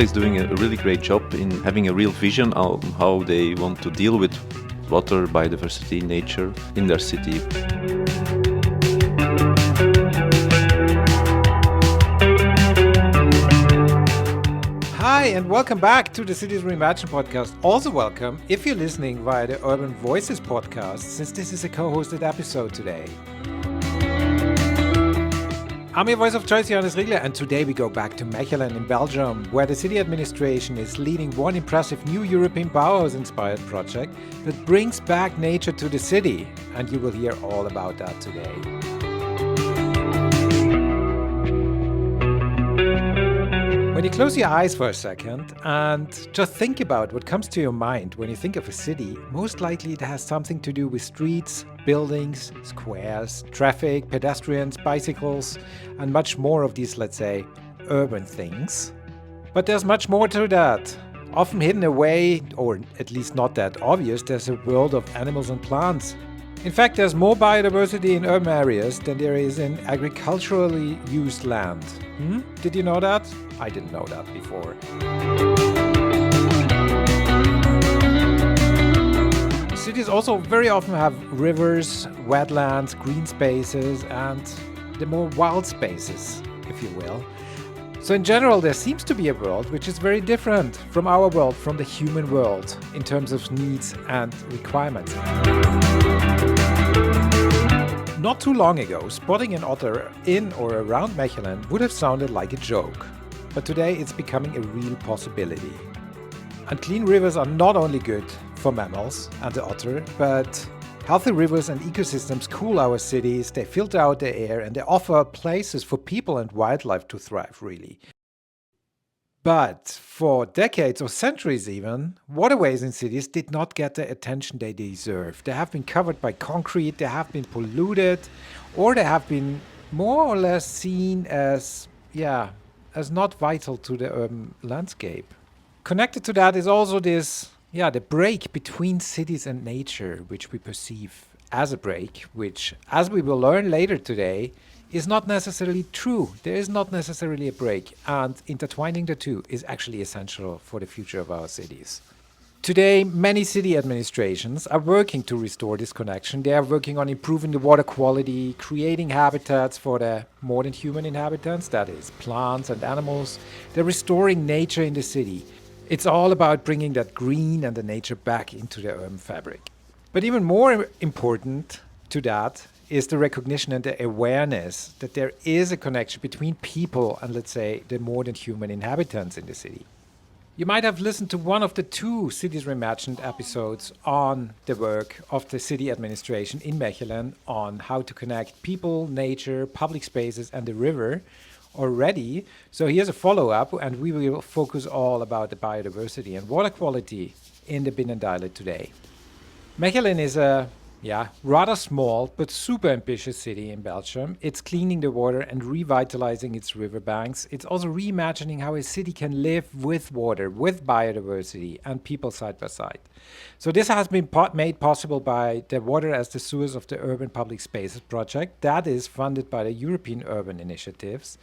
Mechelen is doing a really great job in having a real vision on how they want to deal with water, biodiversity, nature in their city. Hi and welcome back to the Cities Reimagined Podcast. Also welcome if you're listening via the Urban Voices podcast, since this is a co-hosted episode today. I'm your voice of choice, Johannes Riegler, and today we go back to Mechelen in Belgium, where the city administration is leading one impressive new European Bauhaus-inspired project that brings back nature to the city, and you will hear all about that today. When you close your eyes for a second and just think about what comes to your mind when you think of a city, most likely it has something to do with streets, buildings, squares, traffic, pedestrians, bicycles, and much more of these, let's say, urban things. But there's much more to that. Often hidden away, or at least not that obvious, there's a world of animals and plants. In fact, there's more biodiversity in urban areas than there is in agriculturally used land. Did you know that? I didn't know that before. Cities also very often have rivers, wetlands, green spaces, and the more wild spaces, if you will. So in general, there seems to be a world which is very different from our world, from the human world, in terms of needs and requirements. Not too long ago, spotting an otter in or around Mechelen would have sounded like a joke. But today it's becoming a real possibility. And clean rivers are not only good for mammals and the otter, but healthy rivers and ecosystems cool our cities, they filter out the air, and they offer places for people and wildlife to thrive, really. But for decades or centuries even, waterways in cities did not get the attention they deserve. They have been covered by concrete, they have been polluted, or they have been more or less seen as not vital to the urban landscape. Connected to that is also the break between cities and nature, which we perceive as a break, which, as we will learn later today, is not necessarily true. There is not necessarily a break, and intertwining the two is actually essential for the future of our cities. Today, many city administrations are working to restore this connection. They are working on improving the water quality, creating habitats for the more than human inhabitants, that is, plants and animals. They're restoring nature in the city. It's all about bringing that green and the nature back into the urban fabric. But even more important to that is the recognition and the awareness that there is a connection between people and, let's say, the more than human inhabitants in the city. You might have listened to one of the two Cities Reimagined episodes on the work of the city administration in Mechelen on how to connect people, nature, public spaces and the river already. So here's a follow-up, and we will focus all about the biodiversity and water quality in the Binnendialect today. Mechelen is a rather small but super ambitious city in Belgium. It's cleaning the water and revitalizing its riverbanks. It's also reimagining how a city can live with water, with biodiversity and people side by side. So this has been made possible by the Water as the Source of the Urban Public Spaces project that is funded by the European Urban Initiatives.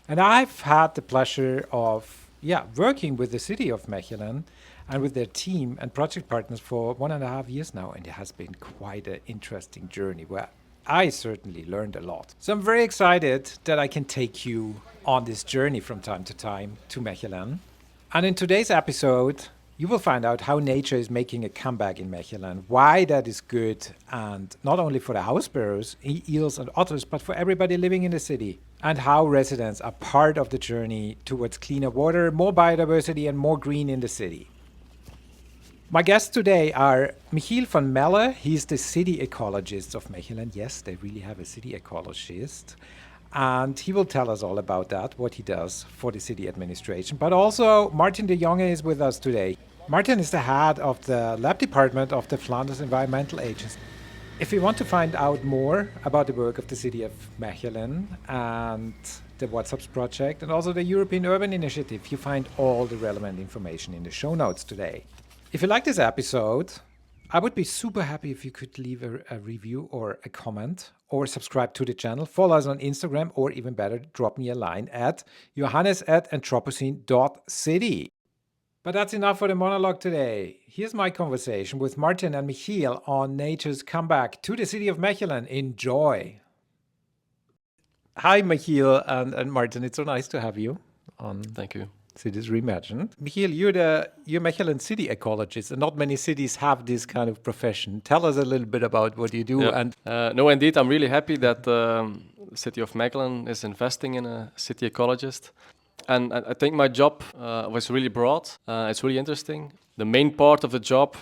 And I've had the pleasure of working with the city of Mechelen and with their team and project partners for 1.5 years now, and it has been quite an interesting journey where I certainly learned a lot. So I'm very excited that I can take you on this journey from time to time to Mechelen. And in today's episode, you will find out how nature is making a comeback in Mechelen, why that is good, and not only for the house sparrows, eels and otters, but for everybody living in the city, and how residents are part of the journey towards cleaner water, more biodiversity and more green in the city. My guests today are Michiel van Mele. He's the city ecologist of Mechelen. Yes, they really have a city ecologist. And he will tell us all about that, what he does for the city administration. But also, Marteen de Jonge is with us today. Marteen is the head of the lab department of the Flanders Environmental Agency. If you want to find out more about the work of the city of Mechelen and the WhatsApps project and also the European Urban Initiative, you find all the relevant information in the show notes today. If you like this episode, I would be super happy if you could leave a review or a comment or subscribe to the channel. Follow us on Instagram, or even better, drop me a line at johannes@anthropocene.city. But that's enough for the monologue today. Here's my conversation with Marteen and Michiel on nature's comeback to the city of Mechelen. Enjoy. Hi, Michiel and Marteen. It's so nice to have you on. Thank you. Cities Reimagined. Michiel, you're Mechelen city ecologist, and not many cities have this kind of profession. Tell us a little bit about what you do. Yeah. And no, indeed, I'm really happy that the City of Mechelen is investing in a city ecologist. And I think my job was really broad. It's really interesting. The main part of the job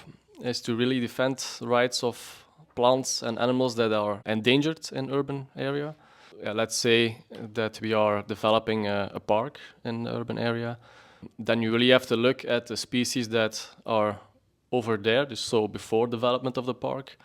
is to really defend the rights of plants and animals that are endangered in urban area. Let's say that we are developing a park in the urban area. Then you really have to look at the species that are over there, so before development of the park.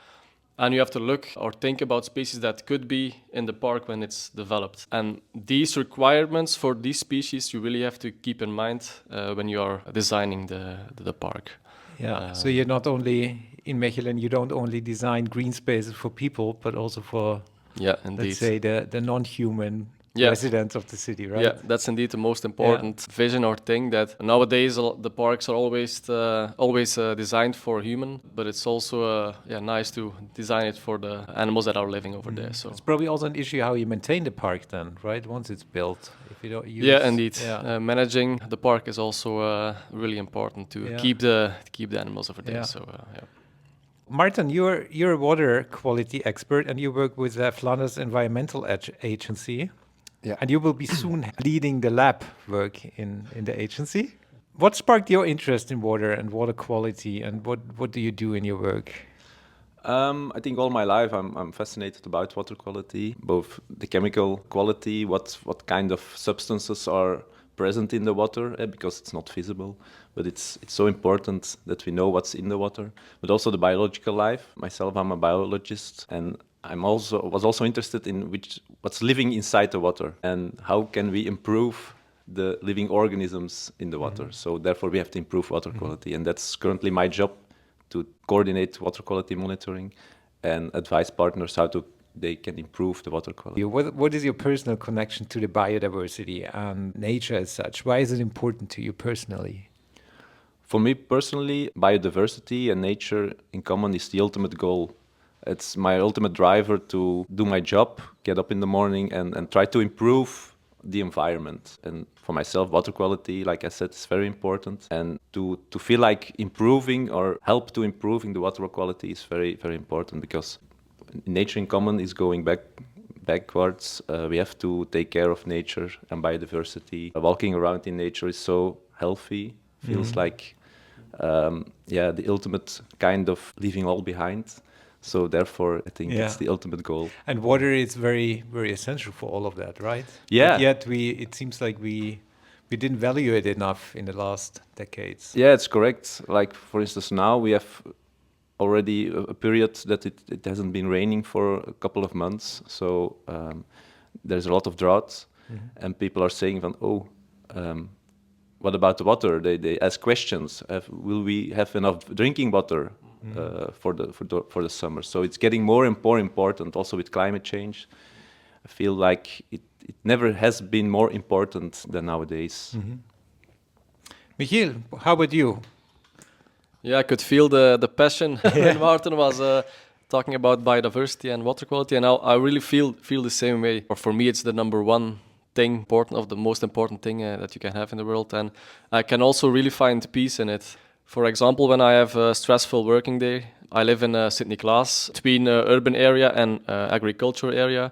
And you have to look or think about species that could be in the park when it's developed. And these requirements for these species you really have to keep in mind when you are designing the park. yeah, so you're not only in Mechelen, you don't only design green spaces for people, but also for, indeed. let's say, the non-human residents of the city, right? Yeah, that's indeed the most important vision or thing, that nowadays the parks are always designed for human, but it's also nice to design it for the animals that are living over there. So it's probably also an issue how you maintain the park then, right? Once it's built, if you don't use. Yeah, indeed. Managing the park is also really important to keep the animals over there. Yeah. So Marteen, you're a water quality expert, and you work with the Flanders Environmental Agency. Yeah. And you will be soon leading the lab work in the agency. What sparked your interest in water and water quality, and what do you do in your work? I think all my life I'm fascinated about water quality, both the chemical quality, what kind of substances are present in the water, because it's not visible, but it's so important that we know what's in the water, but also the biological life. Myself, I'm a biologist, and was also interested in what's living inside the water and how can we improve the living organisms in the water. So therefore we have to improve water quality, and that's currently my job, to coordinate water quality monitoring and advise partners how they can improve the water quality. What is your personal connection to the biodiversity and nature as such? Why is it important to you personally? For me personally, biodiversity and nature in common is the ultimate goal. It's my ultimate driver to do my job, get up in the morning and try to improve the environment. And for myself, water quality, like I said, is very important. And to feel like improving or help to improving the water quality is very, very important, because nature in common is going backwards. We have to take care of nature and biodiversity. Walking around in nature is so healthy, feels like the ultimate kind of leaving all behind. So therefore, I think it's the ultimate goal. And water is very, very essential for all of that, right? Yeah. But yet it seems like we didn't value it enough in the last decades. Yeah, it's correct. Like, for instance, now we have already a period that it hasn't been raining for a couple of months. So there's a lot of drought, and people are saying, what about the water? They ask questions. Will we have enough drinking water for the summer? So it's getting more and more important. Also with climate change, I feel like it never has been more important than nowadays. Michiel, how about you? Yeah, I could feel the passion when Maarten was talking about biodiversity and water quality, and I really feel the same way. Or for me, it's the number one thing, the most important thing that you can have in the world, and I can also really find peace in it. For example, when I have a stressful working day, I live in Sint-Niklaas, between urban area and agriculture area.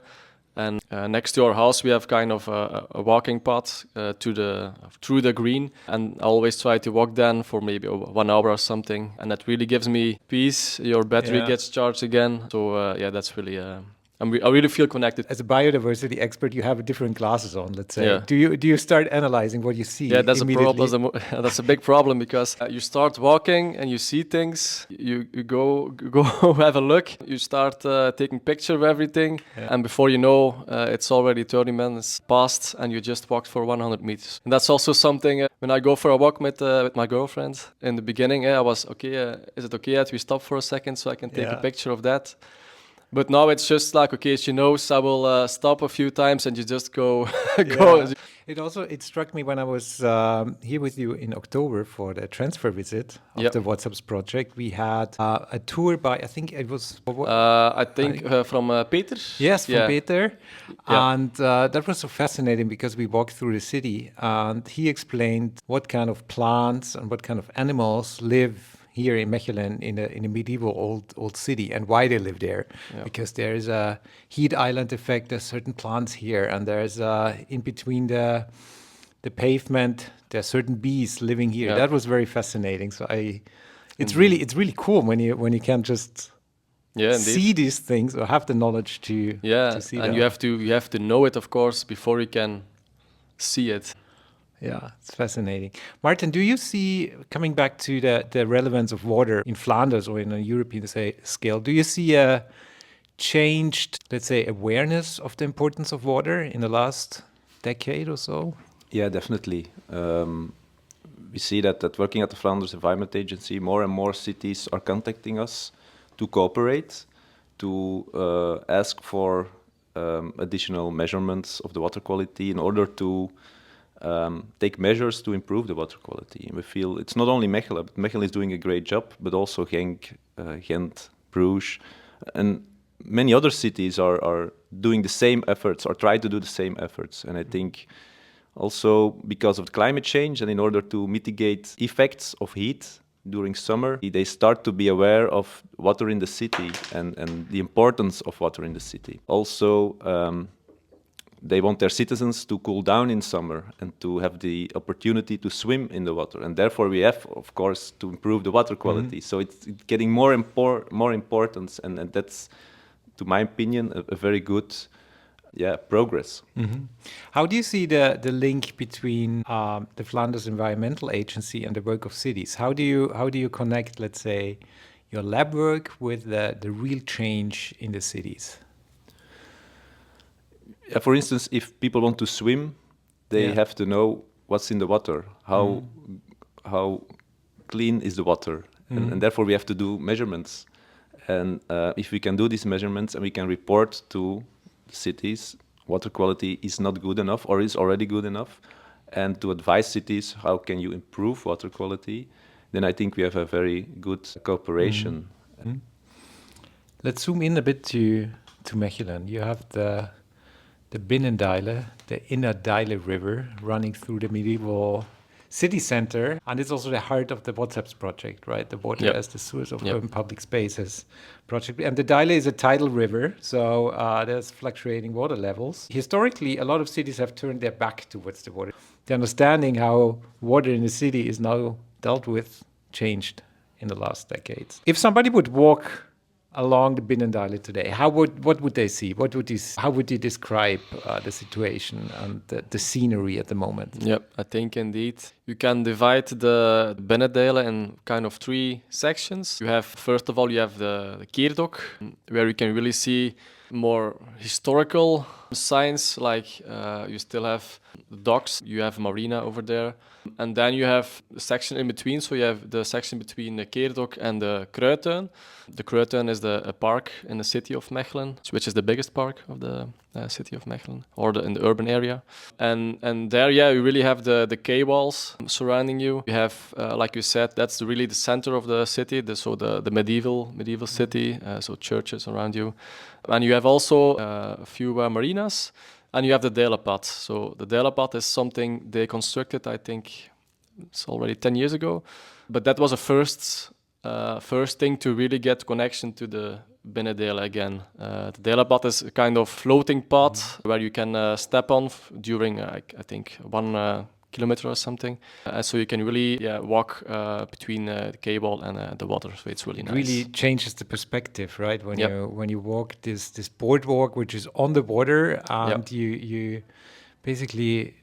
And next to our house, we have kind of a walking path through the green. And I always try to walk then for maybe 1 hour or something. And that really gives me peace. Your battery gets charged again. So that's really I really feel connected. As a biodiversity expert, you have different glasses on, let's say. Yeah. Do you start analyzing what you see Yeah, that's a immediately? problem. That's a big problem because you start walking and you see things. You go have a look. You start taking picture of everything, and before you know, it's already 30 minutes past, and you just walked for 100 meters. And that's also something when I go for a walk with my girlfriend. In the beginning, I was okay. Is it okay that we stop for a second so I can take a picture of that? But now it's just like, okay, she knows I will stop a few times and you just go. Yeah. It struck me when I was here with you in October for the transfer visit of the WhatsApps project. We had a tour by, I think it was... from Peter. Yes, from Peter. Yeah. And that was so fascinating because we walked through the city and he explained what kind of plants and what kind of animals live here in Mechelen, in a medieval old city, and why they live there. Yeah. Because there is a heat island effect. There's certain plants here, and there's in between the pavement, there's certain bees living here. Yeah. That was very fascinating. So it's really cool when you can just see these things or have the knowledge to see them. And you have to know it, of course, before you can see it. Yeah, it's fascinating. Martin, do you see, coming back to the relevance of water in Flanders or in a European scale, do you see a changed, let's say, awareness of the importance of water in the last decade or so? Yeah, definitely. We see that working at the Flanders Environmental Agency, more and more cities are contacting us to cooperate, to ask for additional measurements of the water quality in order to take measures to improve the water quality. And we feel it's not only Mechelen, but Mechelen is doing a great job, but also Genk, Ghent, Bruges, and many other cities are doing the same efforts or try to do the same efforts. And I think also because of the climate change and in order to mitigate effects of heat during summer, they start to be aware of water in the city and the importance of water in the city. Also, they want their citizens to cool down in summer and to have the opportunity to swim in the water. And therefore we have, of course, to improve the water quality. So it's getting more importance, and that's, to my opinion, a very good progress. Mm-hmm. How do you see the link between the Flanders Environmental Agency and the work of cities? How do you connect, let's say, your lab work with the real change in the cities? For instance, if people want to swim, they have to know what's in the water, how clean is the water, and therefore we have to do measurements. And if we can do these measurements and we can report to cities water quality is not good enough or is already good enough, and to advise cities how can you improve water quality, then I think we have a very good cooperation. Mm-hmm. Let's zoom in a bit to Mechelen. You have the Binnendeile, the inner Deile River, running through the medieval city center, and it's also the heart of the WhatsApps project, right? The water as the source of urban public spaces project. And the Deile is a tidal river, so there's fluctuating water levels. Historically, a lot of cities have turned their back towards the water. The understanding how water in the city is now dealt with changed in the last decades. If somebody would walk along the Binnendeile today, what would they see? How would you describe the situation and the scenery at the moment? Yep, I think indeed you can divide the Binnendeile in kind of three sections. First of all, you have the Keerdok, where you can really see more historical signs, like you still have the docks, you have marina over there, and then you have the section in between. So you have the section between the Keerdok and the Kruittuin. The Kruittuin is a park in the city of Mechelen, which is the biggest park of the city of Mechelen, or in the urban area. And there, you really have the quay walls surrounding you. You have, like you said, that's really the center of the city, the medieval city, so churches around you. And you have also a few marinas, and you have the Delepad. So the Delepad is something they constructed, I think it's already 10 years ago. But that was a first thing to really get connection to the Binnendeile again. The Delepad is a kind of floating path where you can step on during, I think, one kilometer or something. So you can really walk between the cable and the water. So it's really It nice. really changes the perspective, right? When Yep. when you walk this boardwalk, which is on the water, and you basically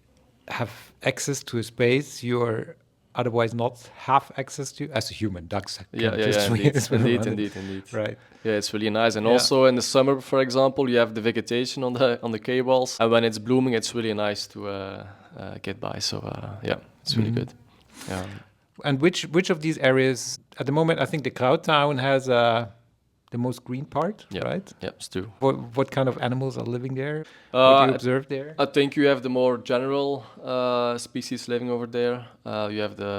have access to a space you're otherwise not have access to as a human. Ducks can just swim around it. Indeed. Right. Yeah, it's really nice. And also in the summer, for example, you have the vegetation on the cables, and when it's blooming, it's really nice to get by. So it's really good. And which of these areas at the moment? I think the Krautown has the most green part, right? Yeah, it's true. What kind of animals are living there? What do you observe there? I think you have the more general species living over there. You have the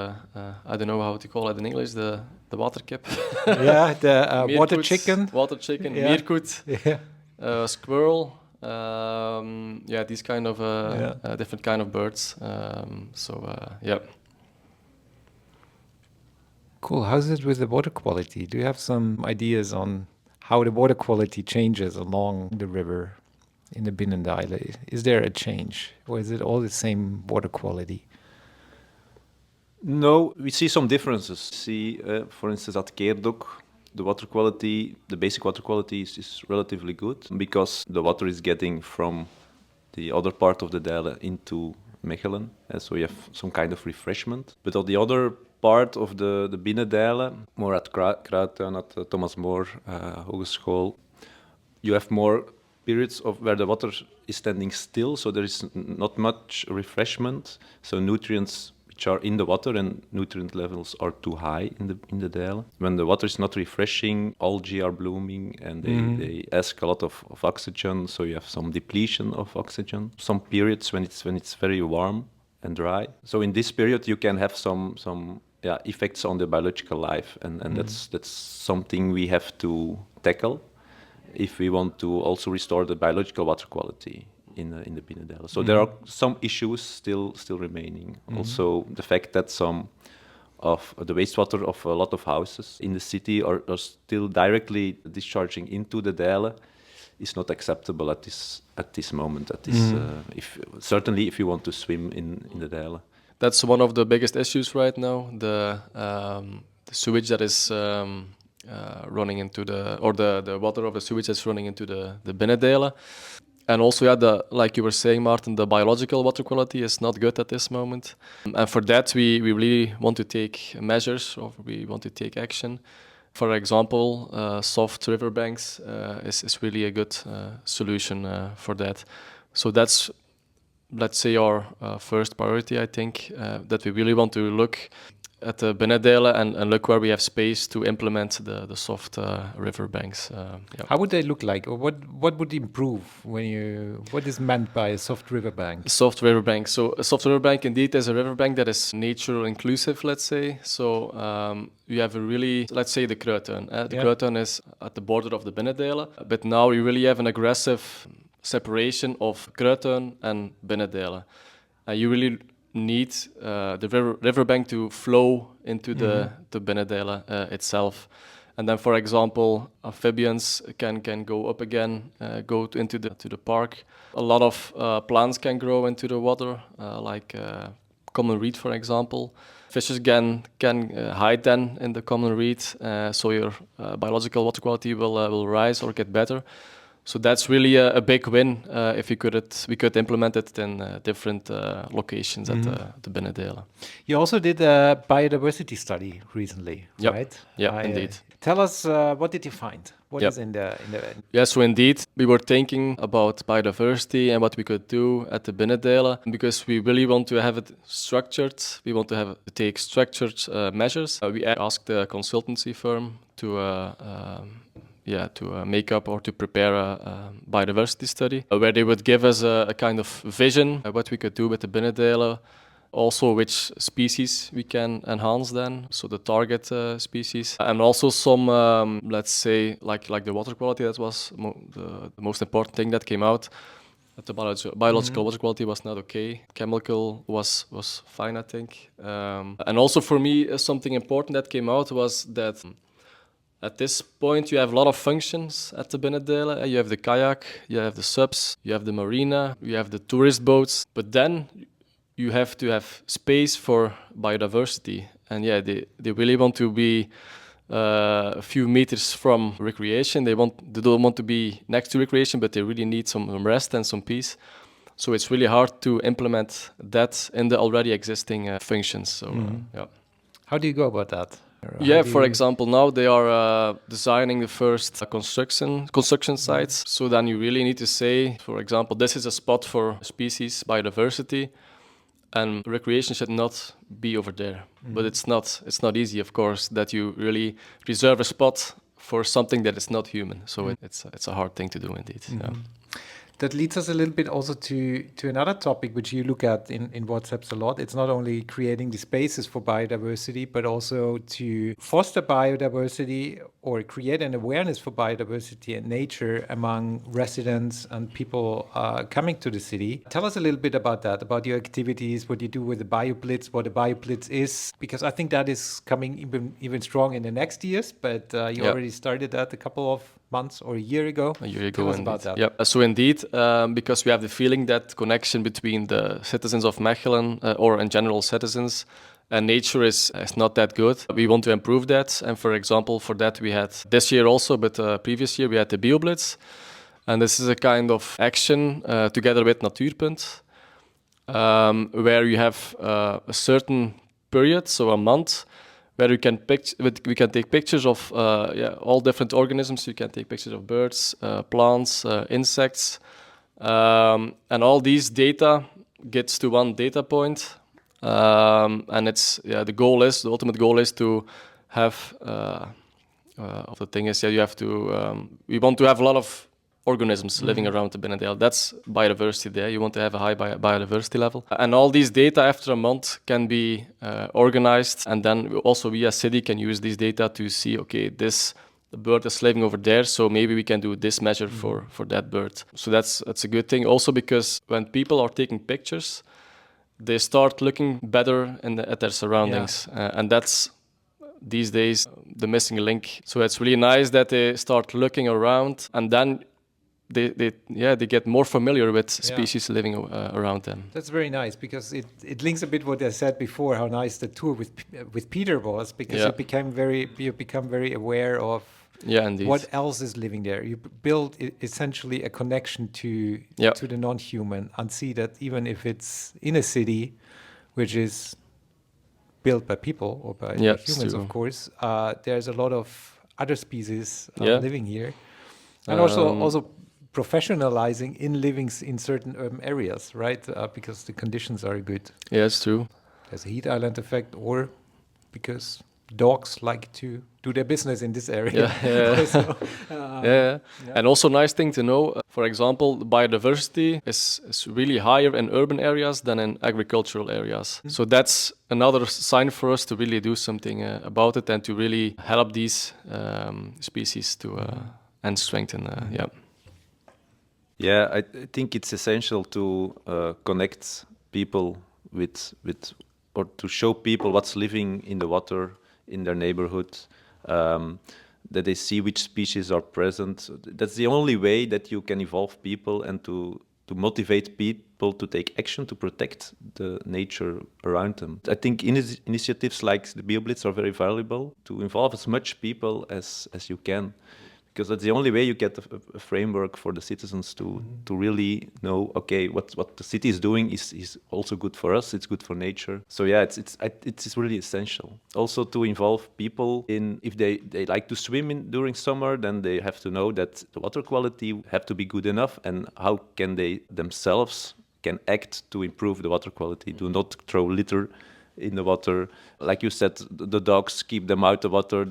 I don't know how to call it in English, the waterkip. Yeah, the water Meerkoet, chicken. Water chicken, Yeah. meerkoet, squirrel. These kind of different kind of birds. Cool. How's it with the water quality? Do you have some ideas on how the water quality changes along the river in the Binnendiele? Is there a change, or is it all the same water quality? No, we see some differences. See, for instance, at Keerdok, the water quality, the basic water quality is relatively good because the water is getting from the other part of the Dijle into Mechelen, so you have some kind of refreshment. But on the other part of the Binnendijle, more at Krautown, at Thomas More Hogeschool, you have more periods of where the water is standing still, so there is not much refreshment. So nutrients which are in the water and nutrient levels are too high in the Dijle. When the water is not refreshing, algae are blooming and they ask a lot of oxygen, so you have some depletion of oxygen. Some periods when it's very warm and dry. So in this period you can have some effects on the biological life, and that's something we have to tackle if we want to also restore the biological water quality in the Binnendijle. So there are some issues still remaining. Also the fact that some of the wastewater of a lot of houses in the city are still directly discharging into the Dijle is not acceptable at this moment. Certainly if you want to swim in the Dijle. That's one of the biggest issues right now. The sewage that is running into the water of the sewage that's running into the Binnendijle. And also, like you were saying, Martin, the biological water quality is not good at this moment. And for that, we really want to take measures, or we want to take action. For example, soft riverbanks is really a good solution for that. So that's, let's say, our first priority, I think, that we really want to look at the Binnendijle and look where we have space to implement the soft riverbanks. How would they look like, or what would improve what is meant by a soft riverbank? Soft riverbank. So a soft riverbank indeed is a riverbank that is nature inclusive, let's say. So you have a really, let's say, the Krautown. The Krautown is at the border of the Binnendijle, but now you really have an aggressive separation of Krautown and Binnendijle. You really need the riverbank to flow into the Binnendijle itself. And then, for example, amphibians can go up again, into the park. A lot of plants can grow into the water, like common reed, for example. Fishes can hide then in the common reed, so your biological water quality will rise or get better. So that's really a big win if we could implement it in different locations at the Binnendijle. You also did a biodiversity study recently, right? Yeah, indeed. Tell us, what did you find? What is in the? Yeah, so indeed, we were thinking about biodiversity and what we could do at the Binnendijle, because we really want to have it structured. We want to take structured measures. We asked the consultancy firm to make up or to prepare a biodiversity study where they would give us a kind of vision of what we could do with the Binnendijle, also which species we can enhance then, so the target species, and also some, let's say, like the water quality. That was the most important thing that came out. That the biological water quality was not okay. Chemical was fine, I think. And also for me, something important that came out was that at this point, you have a lot of functions at the Binnendijle. You have the kayak, you have the subs, you have the marina, you have the tourist boats. But then you have to have space for biodiversity. And yeah, they really want to be a few meters from recreation. They don't want to be next to recreation, but they really need some rest and some peace. So it's really hard to implement that in the already existing functions. So yeah. How do you go about that? Yeah, for example, now they are designing the first construction sites. So then you really need to say, for example, this is a spot for species biodiversity, and recreation should not be over there. But it's not easy, of course, that you really reserve a spot for something that is not human. So it's a hard thing to do indeed. Yeah. That leads us a little bit also to another topic which you look at in WhatsApps a lot. It's not only creating the spaces for biodiversity, but also to foster biodiversity or create an awareness for biodiversity and nature among residents and people coming to the city. Tell us a little bit about that, about your activities, what you do with the BioBlitz, what a BioBlitz is, because I think that is coming even strong in the next years, but you already started that a couple of months or a year ago. Tell us about that. Yeah. So indeed, because we have the feeling that connection between the citizens of Mechelen or in general citizens and nature is not that good. We want to improve that. And for example, for that we had this year also, but previous year we had the BioBlitz. And this is a kind of action together with Natuurpunt, where you have a certain period, so a month, where we can take pictures of all different organisms. You can take pictures of birds, plants, insects, and all these data gets to one data point. And the ultimate goal is to have. The thing is, you have to. We want to have a lot of organisms living around the Binnendale. That's biodiversity there. You want to have a high biodiversity level. And all these data after a month can be organized. And then also we as city can use these data to see, okay, the bird is living over there, so maybe we can do this measure for that bird. So that's a good thing. Also because when people are taking pictures, they start looking better at their surroundings. And that's these days the missing link. So it's really nice that they start looking around, and then they get more familiar with species living around them. That's very nice, because it links a bit what I said before, how nice the tour with Peter was, because you become very aware of what else is living there. You build essentially a connection to the non-human, and see that even if it's in a city, which is built by people or by humans, of course, there's a lot of other species living here, and also professionalizing in living in certain urban areas, right? Because the conditions are good. Yeah, it's true. There's a heat island effect, or because dogs like to do their business in this area. And also nice thing to know, for example, biodiversity is really higher in urban areas than in agricultural areas. So that's another sign for us to really do something about it and to really help these species to and strengthen. Yeah, I think it's essential to connect people with or to show people what's living in the water in their neighborhood, that they see which species are present. That's the only way that you can involve people and to motivate people to take action to protect the nature around them. I think initiatives like the BioBlitz are very valuable to involve as much people as you can. Because that's the only way you get a framework for the citizens to really know, okay, what the city is doing is also good for us. It's good for nature. So yeah, it's really essential. Also to involve people in, if they like to swim during summer, then they have to know that the water quality have to be good enough, and how can they themselves can act to improve the water quality. Do not throw litter in the water. Like you said, the dogs, keep them out of water.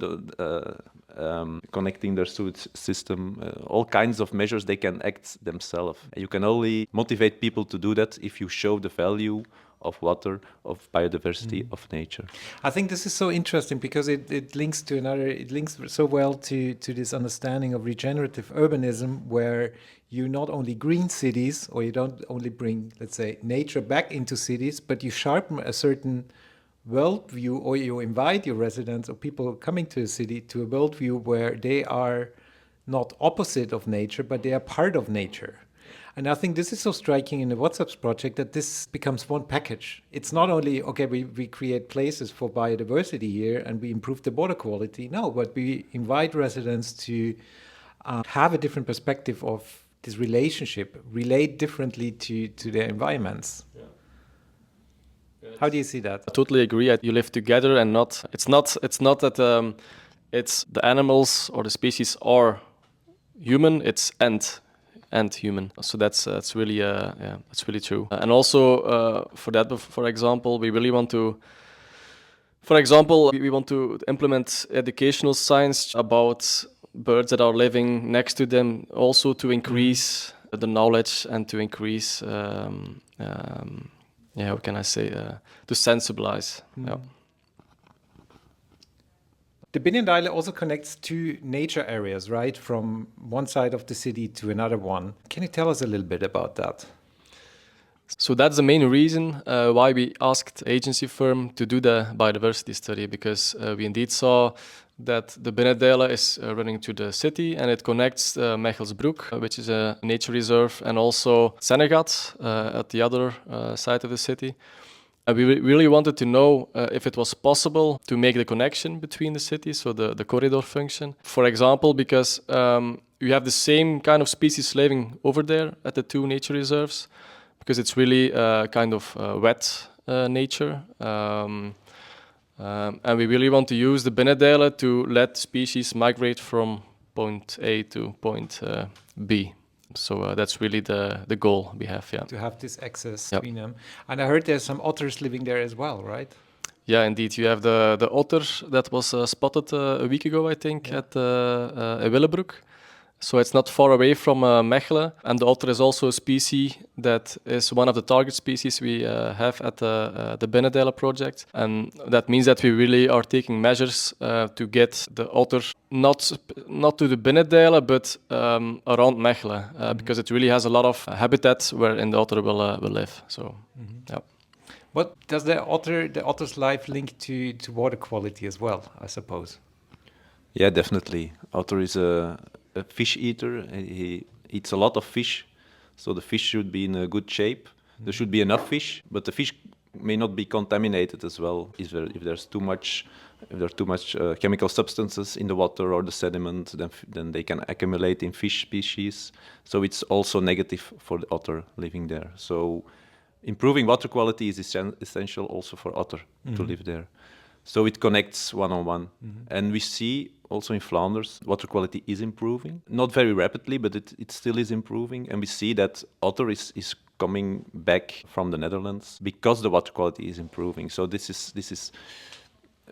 Connecting their sewage system, all kinds of measures they can act themselves. You can only motivate people to do that if you show the value of water, of biodiversity, of nature. I think this is so interesting because it links so well to this understanding of regenerative urbanism, where you not only green cities, or you don't only bring, let's say, nature back into cities, but you sharpen a certain worldview, or you invite your residents or people coming to a city to a worldview where they are not opposite of nature, but they are part of nature. And I think this is so striking in the WhatsApp's project that this becomes one package. It's not only, okay, we create places for biodiversity here and we improve the water quality. No, but we invite residents to have a different perspective of this relationship, relate differently to their environments. Yeah. How do you see that? I totally agree. You live together, and it's not that it's the animals or the species are human. It's and human. So that's really that's really true. And also for example, we really want to. For example, we want to implement educational science about birds that are living next to them, also to increase the knowledge and to increase, how can I say, to sensibilize. Yeah. The Binnendiele also connects two nature areas, right? From one side of the city to another one. Can you tell us a little bit about that? So that's the main reason why we asked agency firm to do the biodiversity study, because we indeed saw that the Binnendiele is running to the city and it connects Mechelsbroek, which is a nature reserve, and also Sennegat at the other side of the city. And we really wanted to know if it was possible to make the connection between the cities, so the corridor function. For example, because you have the same kind of species living over there at the two nature reserves, because it's really kind of wet nature. And we really want to use the Binnendiele to let species migrate from point A to point B. So that's really the goal we have, yeah. To have this access between them. And I heard there's some otters living there as well, right? Yeah, indeed. You have the otter that was spotted a week ago, I think, at Willebroek. So it's not far away from Mechelen. And the otter is also a species that is one of the target species we have at the Binnendiele project. And that means that we really are taking measures to get the otter not to the Binnendiele, but around Mechelen, because it really has a lot of habitat wherein the otter will live. So, yeah. What does the otter's life link to water quality as well, I suppose? Yeah, definitely. Otter is a fish eater. He eats a lot of fish, so the fish should be in a good shape. There should be enough fish, but the fish may not be contaminated as well. If there's too much chemical substances in the water or the sediment, then they can accumulate in fish species. So it's also negative for the otter living there. So improving water quality is essential also for otter to live there. So it connects one-on-one. And we see also in Flanders, water quality is improving. Not very rapidly, but it still is improving. And we see that otter is coming back from the Netherlands because the water quality is improving. So this is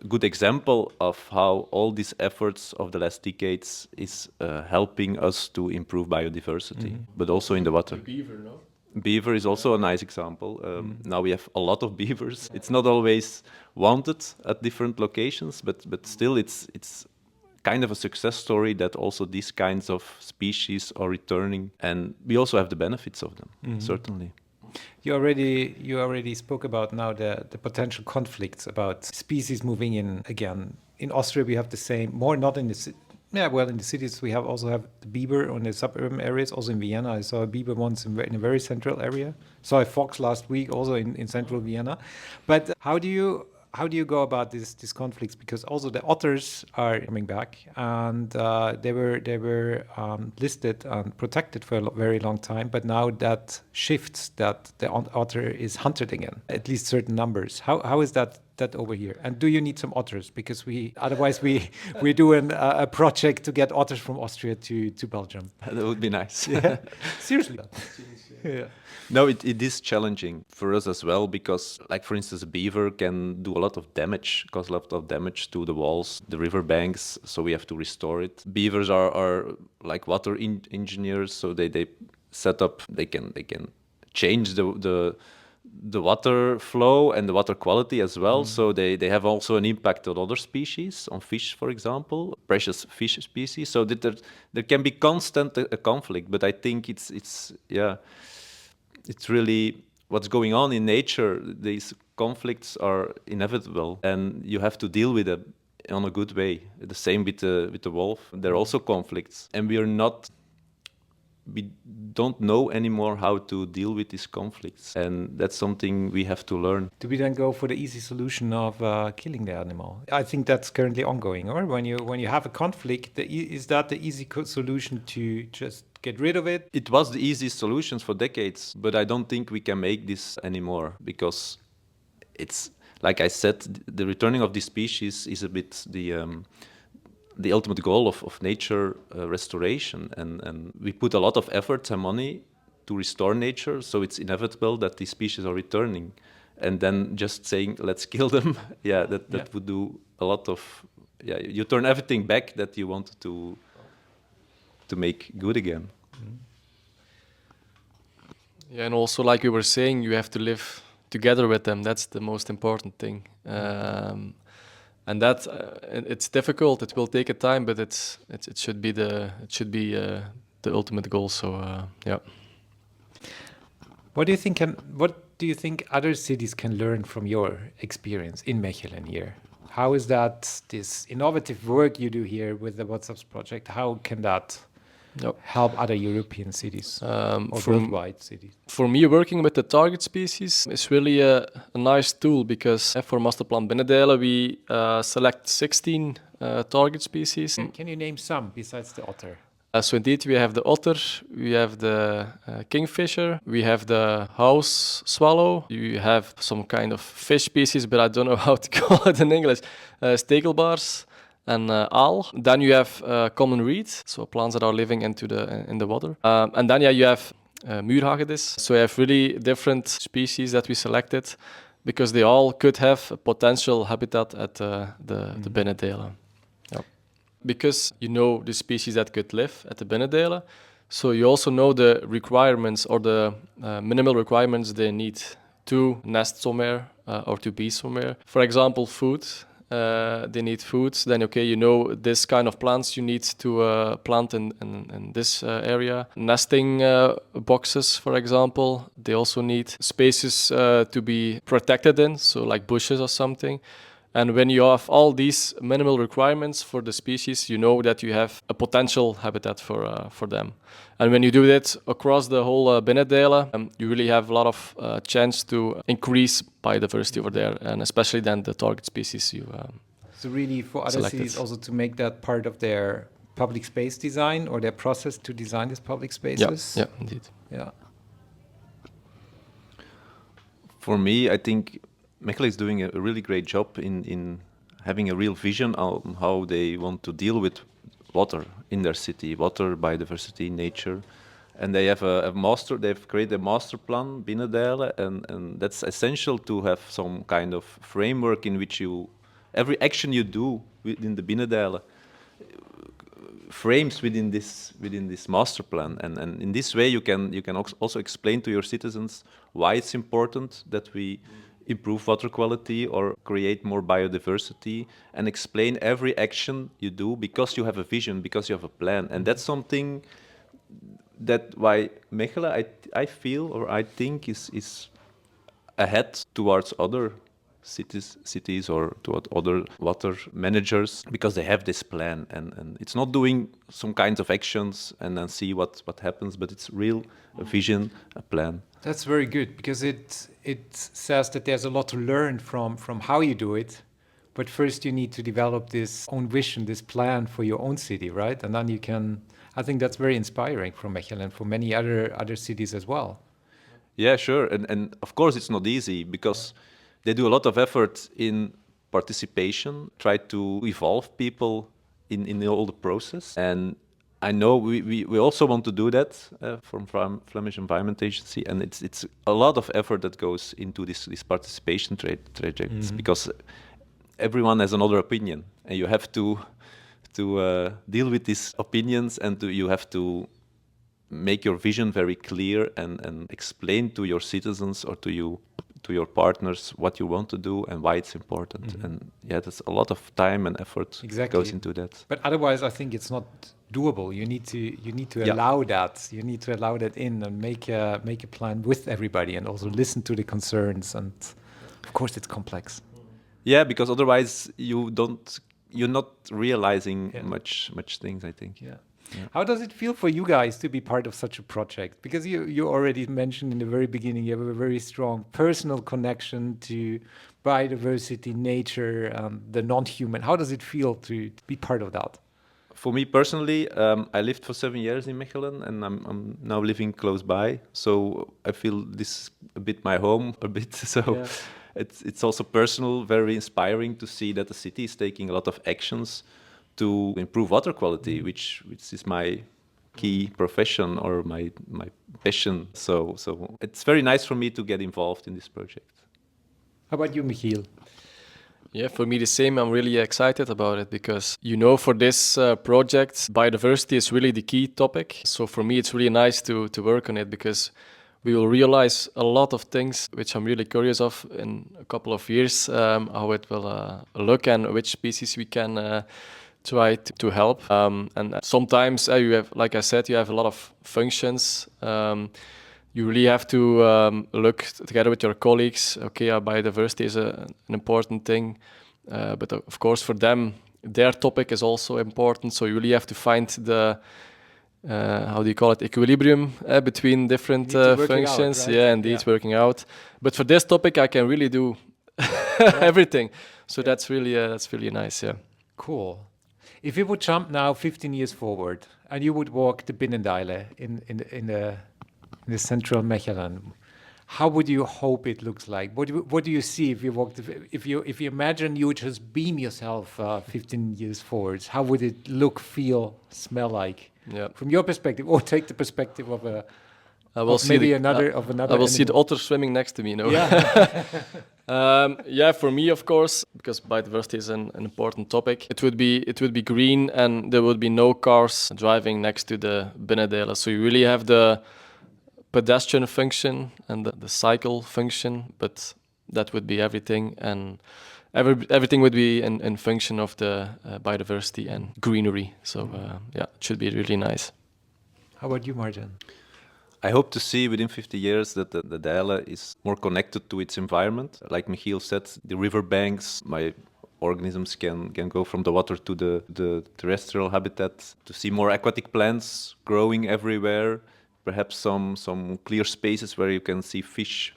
a good example of how all these efforts of the last decades is helping us to improve biodiversity, but also in the water. The beaver, no? Beaver is also a nice example. Now we have a lot of beavers. It's not always wanted at different locations, but still it's kind of a success story that also these kinds of species are returning, and we also have the benefits of them, certainly. You already spoke about now the potential conflicts about species moving in again. In Austria we have the same, more not in the in the cities we also have the beaver on the suburban areas. Also in Vienna, I saw a beaver once in a very central area. Saw a fox last week also in central Vienna. But how do you go about these conflicts? Because also the otters are coming back, and they were listed and protected for a very long time. But now that shifts, that the otter is hunted again, at least certain numbers. How is that over here? And do you need some otters? Because otherwise we're doing a project to get otters from Austria to Belgium. That would be nice. Yeah. Seriously. Yeah. No, it is challenging for us as well, because, like, for instance, a beaver can do a lot of damage, cause a lot of damage to the walls, the river banks, so we have to restore it. Beavers are like water engineers, so they set up, they can change the water flow and the water quality as well. So they have also an impact on other species, on fish, for example, precious fish species. So that there can be constant a conflict, but I think it's really what's going on in nature. These conflicts are inevitable, and you have to deal with them in a good way. The same with the wolf. There are also conflicts, and we are not we don't know anymore how to deal with these conflicts, and that's something we have to learn. Do we then go for the easy solution of killing the animal? I think that's currently ongoing. Or when you have a conflict, is that the easy solution to just get rid of it? It was the easiest solutions for decades, but I don't think we can make this anymore, because it's, like I said, the returning of the species is a bit the ultimate goal of nature restoration, and we put a lot of effort and money to restore nature, so it's inevitable that these species are returning. And then just saying, let's kill them, that would do a lot of, you turn everything back that you wanted to make good again. Yeah, and also, like we were saying, you have to live together with them. That's the most important thing. And that it's difficult. It will take a time, but it should be the ultimate goal. So yeah. What do you think other cities can learn from your experience in Mechelen here? How is that this innovative work you do here with the WhatsApps project? How can that help other European cities or worldwide cities? For me, working with the target species is really a nice tool, because for Masterplan Binnendelen we select 16 target species. Can you name some besides the otter? So indeed, we have the otter, we have the kingfisher, we have the house swallow, you have some kind of fish species, but I don't know how to call it in English, stekelbars, and aal. Then you have common reed, so plants that are living in the water. And then you have muurhagedis. So you have really different species that we selected, because they all could have a potential habitat at the Binnendelen. Because you know the species that could live at the Binnendelen, so you also know the requirements or the minimal requirements they need to nest somewhere or to be somewhere. For example, food. They need food. Then you know this kind of plants you need to plant in this area. Nesting boxes, for example, they also need spaces to be protected in, so like bushes or something. And when you have all these minimal requirements for the species, you know that you have a potential habitat for them. And when you do that across the whole Binnendelen, you really have a lot of chance to increase biodiversity over there, and especially then the target species you So really for other selected. cities also to make that part of their public space design or their process to design these public spaces? Yeah, indeed. Yeah. For me, I think Mechelen is doing a really great job in having a real vision on how they want to deal with water in their city, water, biodiversity, nature. And they have they've created a master plan, Binnendelen, and that's essential to have some kind of framework in which every action you do within the Binnendelen frames within this master plan, and in this way you can also explain to your citizens why it's important that we improve water quality or create more biodiversity, and explain every action you do because you have a vision, because you have a plan. And that's something that why Mechelen, I feel or I think is ahead towards other cities or to other water managers, because they have this plan, and it's not doing some kinds of actions and then see what happens, but it's real a vision, a plan. That's very good, because it says that there's a lot to learn from how you do it, but first you need to develop this own vision, this plan for your own city, right? And then you can, I think that's very inspiring for Mechelen, for many other cities as well. Yeah, sure, and of course it's not easy, because they do a lot of effort in participation, try to involve people in the whole process. And I know we also want to do that from Flanders Environmental Agency, and it's a lot of effort that goes into this participation trajects, because everyone has another opinion, and you have to deal with these opinions, and you have to make your vision very clear and explain to your citizens or to your partners what you want to do and why it's important. And there's a lot of time and effort goes into that. But otherwise, I think it's not doable. You need to allow that. You need to allow that in and make a plan with everybody, and also listen to the concerns. And of course, it's complex. Yeah, because otherwise you're not realizing much things, I think. Yeah. How does it feel for you guys to be part of such a project? Because you already mentioned in the very beginning, you have a very strong personal connection to biodiversity, nature, the non-human. How does it feel to be part of that? For me personally, I lived for 7 years in Mechelen, and I'm now living close by. So I feel this is a bit my home, a bit. So Yeah. it's also personal, very inspiring to see that the city is taking a lot of actions to improve water quality, which is my key profession or my passion. So it's very nice for me to get involved in this project. How about you, Michiel? Yeah, for me the same. I'm really excited about it because, for this project, biodiversity is really the key topic. So for me, it's really nice to work on it because we will realize a lot of things which I'm really curious of in a couple of years, how it will look and which species we can try to help. And sometimes you have, like I said, you have a lot of functions. You really have to look together with your colleagues. Okay, biodiversity is an important thing, but of course for them, their topic is also important. So you really have to find the how do you call it, equilibrium between different functions. Right? Yeah, indeed, working out. But for this topic, I can really do everything. So that's really nice. Yeah. Cool. If you would jump now 15 years forward and you would walk the Binnendeile in the central Mechelen, how would you hope it looks like? What do you see if you walk? If you imagine you just beam yourself 15 years forwards, how would it look, feel, smell like? Yeah. From your perspective, or take the perspective of a I will of see maybe the, another I, of another. I will see the animal. otter swimming next to me. Yeah. Yeah, for me, of course, because biodiversity is an important topic. It would be green, and there would be no cars driving next to the Binnendeile. So you really have the pedestrian function and the cycle function, but that would be everything, and everything would be in function of the biodiversity and greenery. So yeah, it should be really nice. How about you, Marteen? I hope to see within 50 years that the Dijle is more connected to its environment. Like Michiel said, the riverbanks, my organisms can go from the water to the terrestrial habitat, to see more aquatic plants growing everywhere, perhaps some clear spaces where you can see fish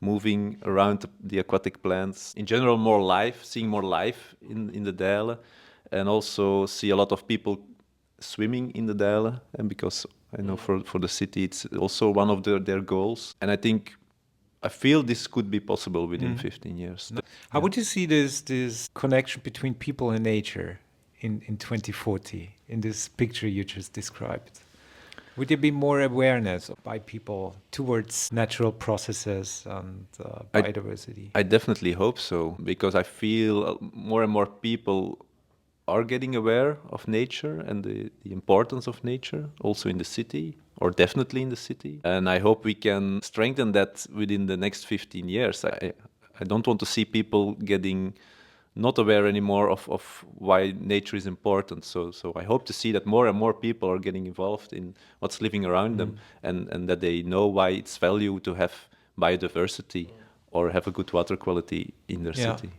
moving around the aquatic plants. In general, more life, seeing more life in the Dijle, and also see a lot of people swimming in the Dijle, and because I know for the city it's also one of their goals, and I feel this could be possible within 15 years. How would you see this connection between people and nature in 2040 in this picture you just described? Would there be more awareness by people towards natural processes and biodiversity? I definitely hope so, because I feel more and more people are getting aware of nature and the importance of nature, also in the city, or definitely in the city. And I hope we can strengthen that within the next 15 years. I don't want to see people getting not aware anymore of why nature is important. So I hope to see that more and more people are getting involved in what's living around them, and that they know why it's value to have biodiversity or have a good water quality in their city.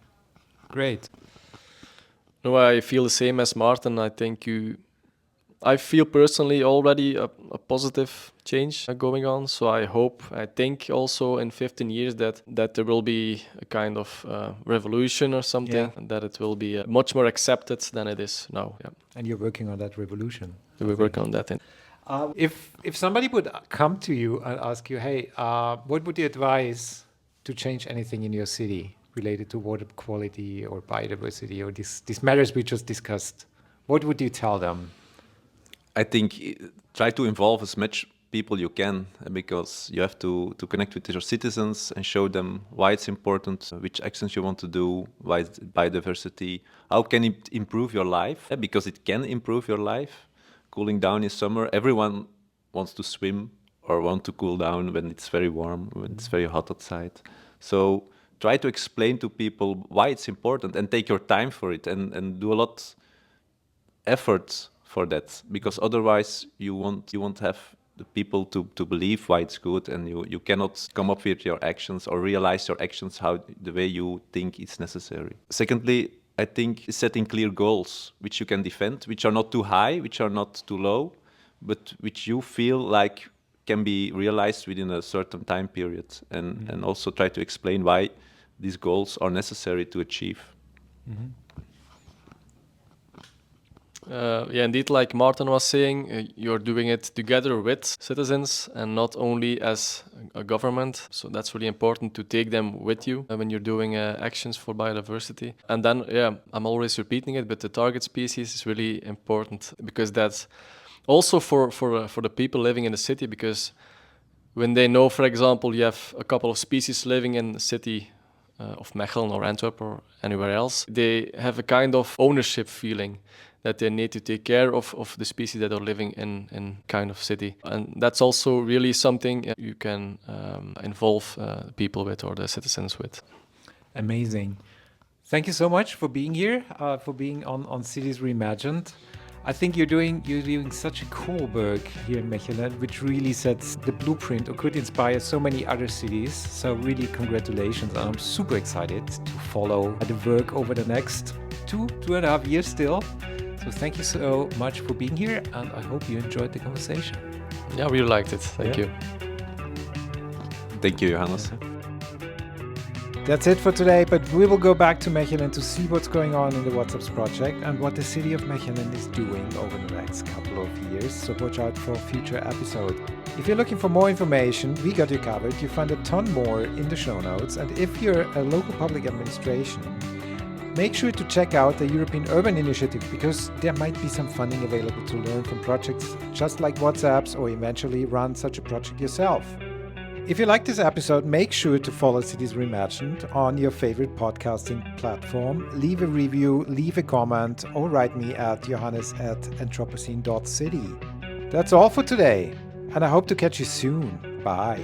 Great. No, I feel the same as Martin. I feel personally already a positive change going on. So I think also in 15 years that there will be a kind of revolution or something, and that it will be much more accepted than it is now. Yeah. And you're working on that revolution. We're working on that. If somebody would come to you and ask you, hey, what would you advise to change anything in your city related to water quality or biodiversity or these matters we just discussed, what would you tell them? I think try to involve as much people you can, because you have to connect with your citizens and show them why it's important, which actions you want to do, why it's biodiversity, how can it improve your life, because it can improve your life. Cooling down in summer, everyone wants to swim or want to cool down when it's very warm, when it's very hot outside. So try to explain to people why it's important and take your time for it, and do a lot effort for that, because otherwise you won't have the people to believe why it's good, and you cannot come up with your actions or realize your actions the way you think it's necessary. Secondly, I think setting clear goals which you can defend, which are not too high, which are not too low, but which you feel like can be realized within a certain time period, and also try to explain why these goals are necessary to achieve. Yeah, indeed, like Martin was saying, you're doing it together with citizens and not only as a government. So that's really important to take them with you when you're doing actions for biodiversity. And then, yeah, I'm always repeating it, but the target species is really important, because that's also for the people living in the city, because when they know, for example, you have a couple of species living in the city of Mechelen or Antwerp or anywhere else, they have a kind of ownership feeling that they need to take care of the species that are living in kind of city. And that's also really something you can involve people with, or the citizens with. Amazing. Thank you so much for being here, for being on Cities Reimagined. I think you're doing such a cool work here in Mechelen, which really sets the blueprint or could inspire so many other cities. So really congratulations. And I'm super excited to follow the work over the next 2.5 years still. So thank you so much for being here, and I hope you enjoyed the conversation. Yeah, we liked it. Thank you. Thank you, Johannes. That's it for today, but we will go back to Mechelen to see what's going on in the WhatsApps project and what the City of Mechelen is doing over the next couple of years. So watch out for a future episode. If you're looking for more information, we got you covered. You find a ton more in the show notes. And if you're a local public administration, make sure to check out the European Urban Initiative, because there might be some funding available to learn from projects just like WhatsApps, or eventually run such a project yourself. If you like this episode, make sure to follow Cities Reimagined on your favorite podcasting platform. Leave a review, leave a comment, or write me at johannes@anthropocene.city. That's all for today, and I hope to catch you soon. Bye.